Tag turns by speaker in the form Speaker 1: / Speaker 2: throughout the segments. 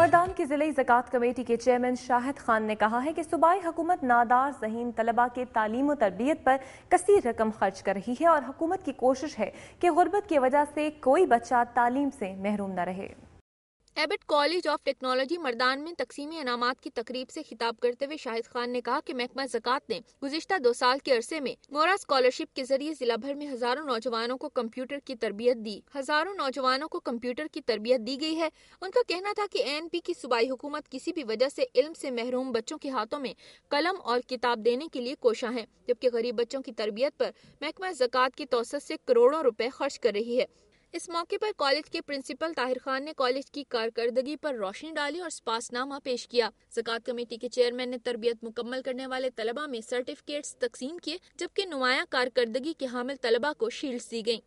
Speaker 1: मर्दान की ज़िले ज़कात कमेटी के चेयरमैन शाहिद खान ने कहा है कि सूबाई हुकूमत नादार ज़हीन तलबा के तालीम और तरबियत पर कसीर रकम खर्च कर रही है और हुकूमत की कोशिश है कि गुर्बत की वजह से कोई बच्चा तालीम से महरूम न रहे।
Speaker 2: Abbott college of technology Mardan में तकसीमी इनामात की तकरीब से खिताब करते हुए शाहिद खान ने कहा कि महकमा ज़कात ने गुज़िश्ता 2 साल के अरसे में मोरा स्कॉलरशिप के जरिए जिला भर में हजारों नौजवानों को कंप्यूटर की तरबियत दी गई है। उनका कहना था कि ANP की सूबाई हुकूमत किसी भी वजह से इल्म से महरूम बच्चों के हाथों में कलम और किताब देने के लिए कोशा है, जबकि गरीब बच्चों की तरबियत पर महकमा ज़कात की तौसत से करोड़ों रुपए खर्च कर रही है। इस मौके पर कॉलेज के प्रिंसिपल ताहिर खान ने कॉलेज की कारकर्दगी पर रोशनी डाली और स्पासनामा पेश किया। ज़कात कमेटी के चेयरमैन ने तरबियत मुकम्मल करने वाले तलबा में सर्टिफिकेट्स तकसीम किए, जबकि नुमाया कारकर्दगी के हामिल तलबा को शील्ड्स दी गयी।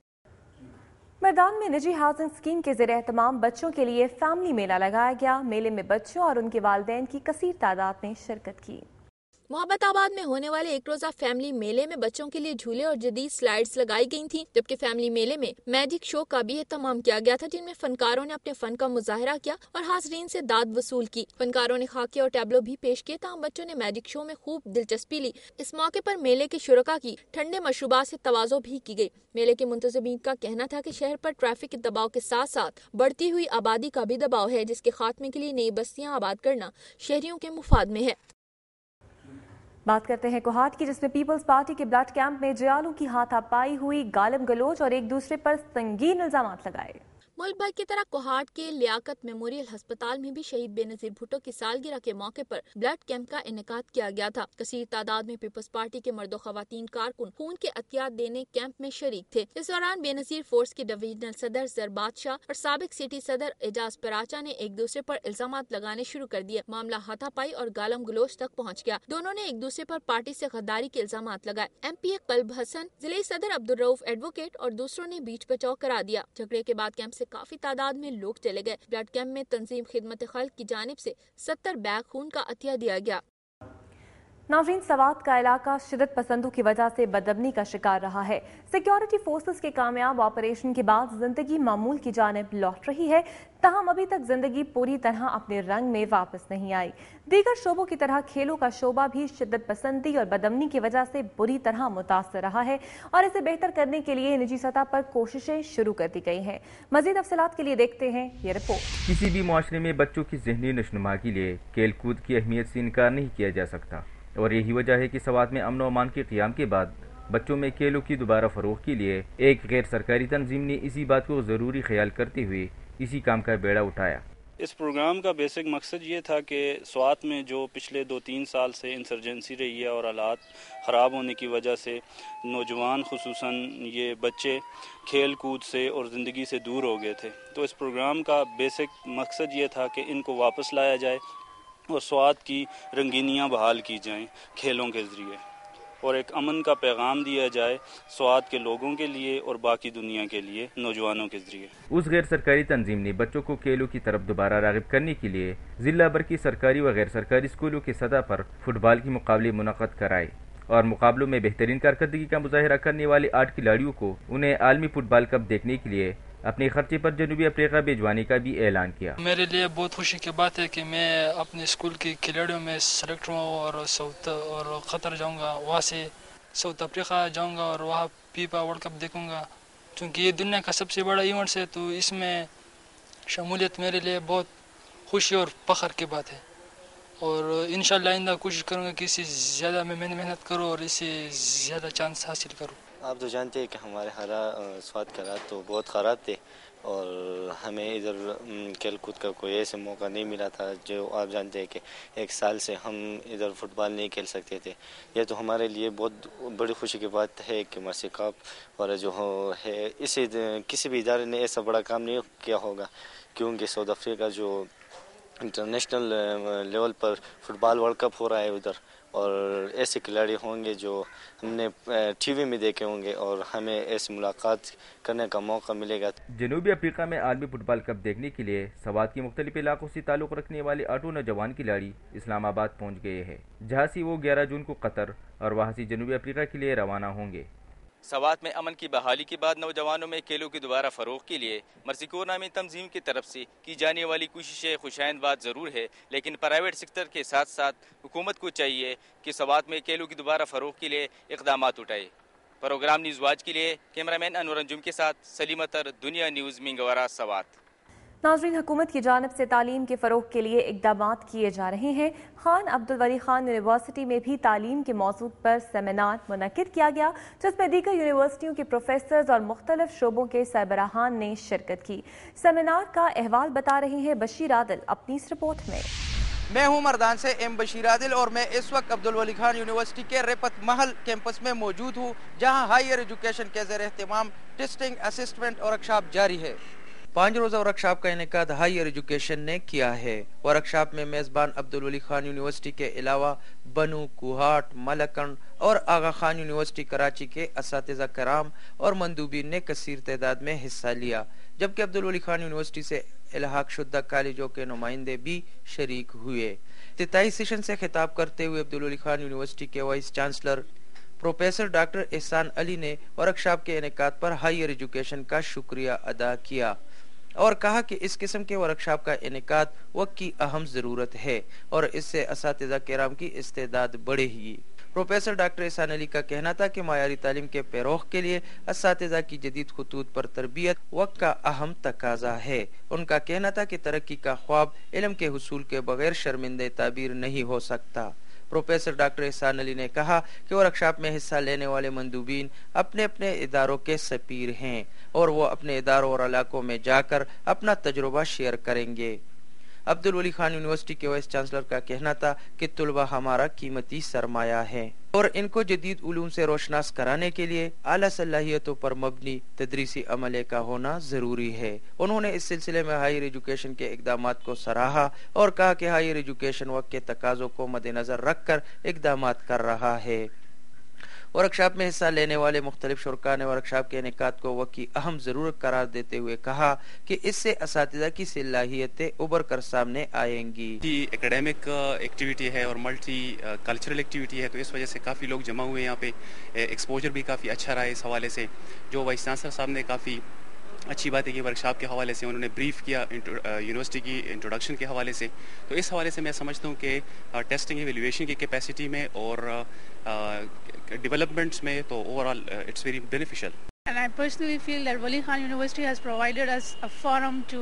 Speaker 1: मैदान में निजी हाउसिंग स्कीम के ज़रिए एहतमाम बच्चों के लिए फैमिली मेला लगाया गया। मेले में बच्चों और उनके वालिदैन की कसीर तादाद ने शिरकत की।
Speaker 2: मोहब्बताबाद में होने वाले एक रोजा फैमिली मेले में बच्चों के लिए झूले और जदीद स्लाइड्स लगाई गई थीं, जबकि फैमिली मेले में मैजिक शो का भी एहतमाम किया गया था, जिनमें फनकारों ने अपने फन का मुजाहरा किया और हाज़रीन से दाद वसूल की। फनकारों ने खाके और टैबलो भी पेश किए, तमाम बच्चों ने मैजिक शो में खूब दिलचस्पी ली। इस मौके पर मेले के शुरका की ठंडे मशरूबात से तवाज़ो भी की गई। मेले के मुंतज़मीन का कहना था कि शहर पर ट्रैफिक के दबाव के साथ साथ बढ़ती हुई आबादी का भी दबाव है, जिसके खात्मे के लिए नई बस्तियाँ आबाद करना शहरियों के मुफाद में है।
Speaker 1: बात करते हैं कोहाट की, जिसमें पीपल्स पार्टी के ब्लड कैंप में जयालों की हाथापाई हुई, गालिब गलोच और एक दूसरे पर संगीन इल्जाम लगाए।
Speaker 2: मुल्क भर की तरह कोहाट के लियाकत मेमोरियल अस्पताल में भी शहीद बेनजीर भुट्टो की सालगिरह के मौके पर ब्लड कैंप का इनेकाद किया गया था। कसीर तादाद में पीपल्स पार्टी के मर्दो खवातीन कारकुन खून के अतियात देने कैंप में शरीक थे। इस दौरान बेनजीर फोर्स के डिवीजनल सदर जर बादशाह और साबिक सिटी सदर एजाज पराचा ने एक दूसरे पर इल्जाम लगाने शुरू कर दिए। मामला हाथापाई और गालम गलोच तक पहुँच गया। दोनों ने एक दूसरे पर पार्टी से गद्दारी के इल्जाम लगाए। MPA कल्ब हसन, जिले सदर अब्दुल रऊफ एडवोकेट और दूसरों ने बीच बचाव करा दिया। झगड़े के बाद कैंप से काफी तादाद में लोग चले गए। ब्लड कैंप में तंजीम खिदमत खल्क की जानिब से 70 बैग खून का अतिया दिया गया।
Speaker 1: नाज़रीन, सवात का इलाका शिदत पसंदों की वजह से बदअमनी का शिकार रहा है। सिक्योरिटी फोर्सेस के कामयाब ऑपरेशन के बाद जिंदगी मामूल की जानिब लौट रही है, ताहम अभी तक जिंदगी पूरी तरह अपने रंग में वापस नहीं आई। दीगर शोबों की तरह खेलों का शोबा भी शिद्दत पसंदी और बदअमनी की वजह से बुरी तरह मुतासर रहा है और इसे बेहतर करने के लिए निजी सतह पर कोशिशें शुरू कर दी गई हैं। मजीद तफसीलात के लिए देखते हैं ये रिपोर्ट।
Speaker 3: किसी भी मुआशरे में बच्चों की ज़हनी नशनुमा के लिए खेल कूद की अहमियत से इनकार नहीं किया जा सकता और यही वजह है कि सवात में अमन व अमान के क़याम के बाद बच्चों में खेलों की दोबारा फ़रोग़ के लिए एक गैर सरकारी तंजीम ने इसी बात को ज़रूरी ख्याल करते हुए इसी काम का बेड़ा उठाया।
Speaker 4: इस प्रोग्राम का बेसिक मकसद ये था कि स्वात में जो पिछले 2-3 साल से इंसर्जेंसी रही है और हालात ख़राब होने की वजह से नौजवान खुसूसन ये बच्चे खेल कूद से और ज़िंदगी से दूर हो गए थे, तो इस प्रोग्राम का बेसिक मकसद ये था कि इनको वापस लाया जाए और स्वात की रंगीनियाँ बहाल की जाएं खेलों के ज़रिए और एक अमन का पैगाम दिया जाए स्वात के लोगों के लिए और बाकी दुनिया के लिए नौजवानों के ज़रिए।
Speaker 3: उस गैर सरकारी तंजीम ने बच्चों को खेलों की तरफ दोबारा राग़िब करने के लिए ज़िला भर की सरकारी व गैर सरकारी स्कूलों की सतह पर फुटबॉल के मुकाबले मुनक़्क़द कराए और मुकाबलों में बेहतरीन कारकर्दगी का मुजाहिरा करने वाले 8 खिलाड़ियों को उन्हें आलमी फुटबॉल कप देखने के लिए अपने खर्चे पर जनूबी अफ्रीका भिजवाने का भी ऐलान किया।
Speaker 5: मेरे लिए बहुत खुशी की बात है कि मैं अपने स्कूल के खिलाड़ियों में सेलेक्ट हुआ और कतर जाऊंगा, वहाँ से साउथ अफ्रीका जाऊंगा और वहाँ फीफा वर्ल्ड कप देखूंगा, क्योंकि ये दुनिया का सबसे बड़ा इवेंट्स है, तो इसमें शमूलियत मेरे लिए बहुत खुशी और फ़ख्र की बात है और इंशाल्लाह आइंदा कोशिश करूँगा कि इससे ज़्यादा मैं मेहनत करूँ और इससे ज़्यादा चांस हासिल करूँ।
Speaker 6: आप तो जानते हैं कि हमारे स्वाद के हालात तो बहुत ख़राब थे और हमें इधर खेल कूद का कोई ऐसे मौका नहीं मिला था। जो आप जानते हैं कि 1 साल से हम इधर फुटबॉल नहीं खेल सकते थे। ये तो हमारे लिए बहुत बड़ी खुशी की बात है कि मर्सी कप और जो है इसे किसी भी इदारे ने ऐसा बड़ा काम नहीं किया होगा, क्योंकि साउथ अफ्रीका जो इंटरनेशनल लेवल पर फुटबॉल वर्ल्ड कप हो रहा है उधर, और ऐसे खिलाड़ी होंगे जो हमने टीवी में देखे होंगे और हमें ऐसी मुलाकात करने का मौका मिलेगा।
Speaker 3: जनूबी अफ्रीका में आलमी फुटबॉल कप देखने के लिए सवात के मुख्तलिफ इलाकों से ताल्लुक़ रखने वाले 8 नौजवान खिलाड़ी इस्लामाबाद पहुँच गए हैं, जहाँ से वो 11 जून को कतर और वहाँ से जनूबी अफ्रीका के लिए रवाना होंगे। سوات میں امن کی بحالی کے بعد نوجوانوں میں کھیلوں کی دوبارہ فروغ کے لیے مرسی کور نامی تنظیم کی طرف سے کی جانے والی کوششیں خوشائند بات ضرور ہے، لیکن پرائیویٹ سیکٹر کے ساتھ ساتھ حکومت کو چاہیے کہ سوات میں کھیلوں کی دوبارہ فروغ کے لیے اقدامات اٹھائے۔ پروگرام نیوز واچ کے لیے کیمرامین انور انجم کے ساتھ سلیم اطہر، دنیا نیوز، منگورا، سوات۔
Speaker 1: ناظرین، حکومت کی جانب سے تعلیم کے فروغ کے لیے اقدامات کیے جا رہے ہیں۔ خان عبدالولی خان یونیورسٹی میں بھی تعلیم کے موضوع پر سیمینار منعقد کیا گیا، جس میں دیگر یونیورسٹیوں کے پروفیسرز اور مختلف شعبوں کے سربراہان نے شرکت کی۔ سیمینار کا احوال بتا رہے ہیں بشیر عادل اپنی اس رپورٹ میں۔
Speaker 7: میں ہوں مردان سے ایم بشیر عادل اور میں اس وقت عبدالولی خان یونیورسٹی کے رپت محل کیمپس میں موجود ہوں، جہاں ہائر ایجوکیشن کے زیر اہتمام ٹیسٹنگ، اسسمنٹ اور ورکشاپ جاری ہے۔ 5 روزہ ورکشاپ کا انعقاد ہائر ایجوکیشن نے کیا ہے۔ ورکشاپ میں میزبان عبدالولی خان یونیورسٹی کے علاوہ بنو، کوہاٹ، ملکن اور آغا خان یونیورسٹی کراچی کے اساتذہ کرام اور مندوبین نے کثیر تعداد میں حصہ لیا، جبکہ عبدالولی خان یونیورسٹی سے الحاق شدہ کالجوں کے نمائندے بھی شریک ہوئے۔ افتتاحی سیشن سے خطاب کرتے ہوئے عبدالولی خان یونیورسٹی کے وائس چانسلر پروفیسر ڈاکٹر احسان علی نے ورکشاپ کے انعقاد پر ہائر ایجوکیشن کا شکریہ ادا کیا اور کہا کہ اس قسم کے ورکشاپ کا انعقاد وقت کی اہم ضرورت ہے اور اس سے اساتذہ کرام کی استعداد بڑھے گی۔ پروفیسر ڈاکٹر احسان علی کا کہنا تھا کہ معیاری تعلیم کے فروغ کے لیے اساتذہ کی جدید خطوط پر تربیت وقت کا اہم تقاضا ہے۔ ان کا کہنا تھا کہ ترقی کا خواب علم کے حصول کے بغیر شرمندہ تعبیر نہیں ہو سکتا۔ پروفیسر ڈاکٹر احسان علی نے کہا کہ ورکشاپ میں حصہ لینے والے مندوبین اپنے اپنے اداروں کے سفیر ہیں اور وہ اپنے اداروں اور علاقوں میں جا کر اپنا تجربہ شیئر کریں گے۔ عبدالولی خان یونیورسٹی کے وائس چانسلر کا کہنا تھا کہ طلبہ ہمارا قیمتی سرمایہ ہے اور ان کو جدید علوم سے روشناس کرانے کے لیے اعلیٰ صلاحیتوں پر مبنی تدریسی عملے کا ہونا ضروری ہے۔ انہوں نے اس سلسلے میں ہائر ایجوکیشن کے اقدامات کو سراہا اور کہا کہ ہائر ایجوکیشن وقت کے تقاضوں کو مد نظر رکھ کر اقدامات کر رہا ہے۔ ورکشاپ میں حصہ لینے والے مختلف شرکاء نے ورکشاپ کے انعقاد کو وقت کی اہم ضرورت قرار دیتے ہوئے کہا کہ اس سے اساتذہ کی صلاحیتیں ابھر کر سامنے آئیں گی۔
Speaker 8: اکیڈیمک ایکٹیویٹی ہے اور ملٹی کلچرل ایکٹیویٹی ہے، تو اس وجہ سے کافی لوگ جمع ہوئے یہاں پہ، ایکسپوجر بھی کافی اچھا رہا ہے اس حوالے سے۔ جو وائس چانسلر صاحب نے کافی اچھی بات ہے کہ ورکشاپ کے حوالے سے انہوں نے بریف کیا یونیورسٹی کی انٹروڈکشن کے حوالے سے، تو اس حوالے سے میں سمجھتا ہوں کہ ٹیسٹنگ ایویلویشن کی کیپیسٹی میں اور ڈیولپمنٹس میں تو overall it's very beneficial.
Speaker 9: And I personally feel that Wali Khan University has provided us a forum to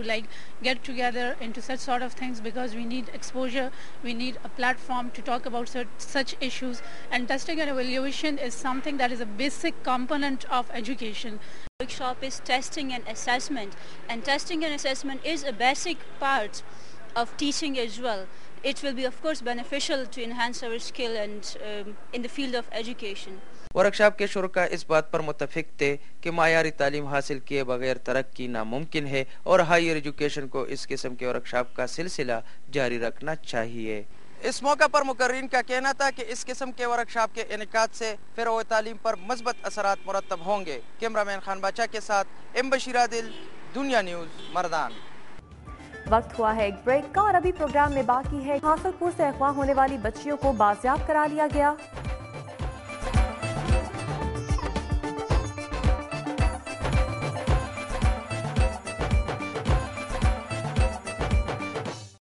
Speaker 9: get together into such sort of things, because we need exposure, we need a platform to talk about such issues, and testing and evaluation is something that is a basic component of education.
Speaker 10: Workshop is testing and assessment is a basic part of teaching as well. It will be of course beneficial to enhance our skill and in the field of education.
Speaker 7: Workshop کے شرکاء اس بات پر متفق تھے کہ معیاری تعلیم حاصل کیے بغیر ترقی ناممکن ہے اور ہائر ایجوکیشن کو اس قسم کے ورکشاپ کا سلسلہ جاری رکھنا چاہیے۔ اس موقع پر مقررین کا کہنا تھا کہ اس قسم کے ورکشاپ کے انعقاد سے فروغ تعلیم پر مثبت اثرات مرتب ہوں گے۔ کیمرامین خان باچا کے ساتھ ایم بشیر عادل، دنیا نیوز، مردان۔
Speaker 1: وقت ہوا ہے ایک بریک کا اور ابھی پروگرام میں باقی ہے۔ حاصل پور سے اغوا ہونے والی بچیوں کو بازیاب کرا لیا گیا۔